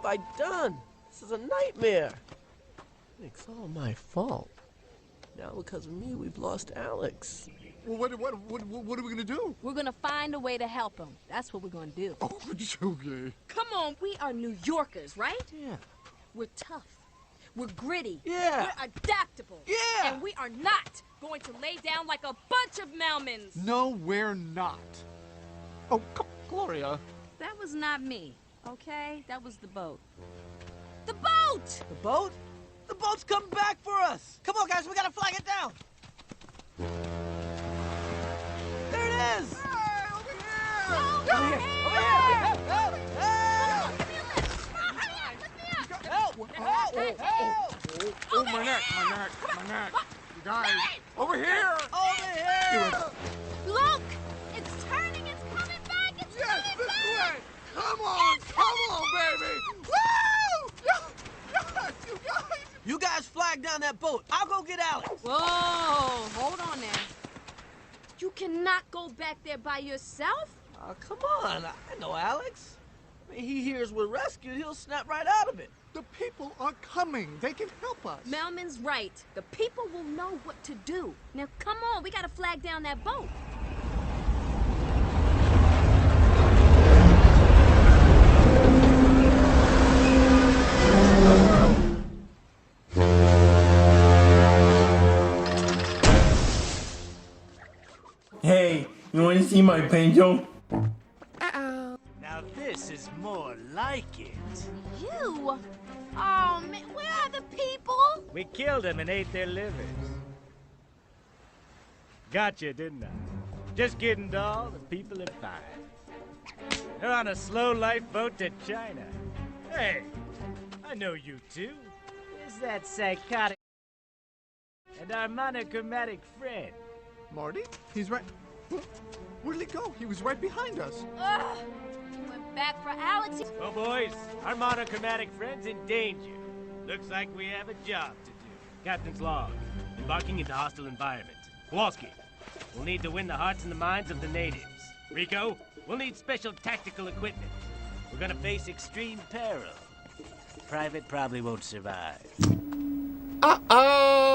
I done? This is a nightmare. It's all my fault. Now because of me, we've lost Alex. Well, what are we gonna do? We're gonna find a way to help him. That's what we're gonna do. Oh, okay. Come on, we are New Yorkers, right? Yeah. We're tough. We're gritty. Yeah. We're adaptable. Yeah. And we are not going to lay down like a bunch of Melmans. No, we're not. Oh, Gloria. That was not me, okay? That was the boat. The boat! The boat? The boat's coming back for us! Come on, guys, we gotta flag it down! There it is! Hey, over here! Over here! Help! Help! Give me a lift! Lift me up! Help! Help! Help! Oh, my neck, my neck. You guys, over here! Over here! Look! It's turning! It's coming back! It's Yes, coming this back! way! Come on, baby! Woo! Yes, you guys! You guys flag down that boat. I'll go get Alex. Whoa! Hold on there. You cannot go back there by yourself? Oh, come on. I know Alex. I mean, he hears we're rescued, he'll snap right out of it. The people are coming. They can help us. Melman's right. The people will know what to do. Now, come on. We gotta flag down that boat. Hey, you want to see my pencil? Now this is more like it. You? Oh, man. Where are the people? We killed them and ate their livers. Gotcha, didn't I? Just kidding, doll. The people are fine. They're on a slow life boat to China. Hey, I know you two. Is that psychotic and our monochromatic friend? Marty? He's right. Where did he go? He was right behind us. Ugh. He went back for Alex. Well, boys, our monochromatic friend's in danger. Looks like we have a job to do. Captain's log. Embarking into hostile environment. Kowalski, we'll need to win the hearts and the minds of the natives. Rico, we'll need special tactical equipment. We're gonna face extreme peril. Private probably won't survive. Uh-oh!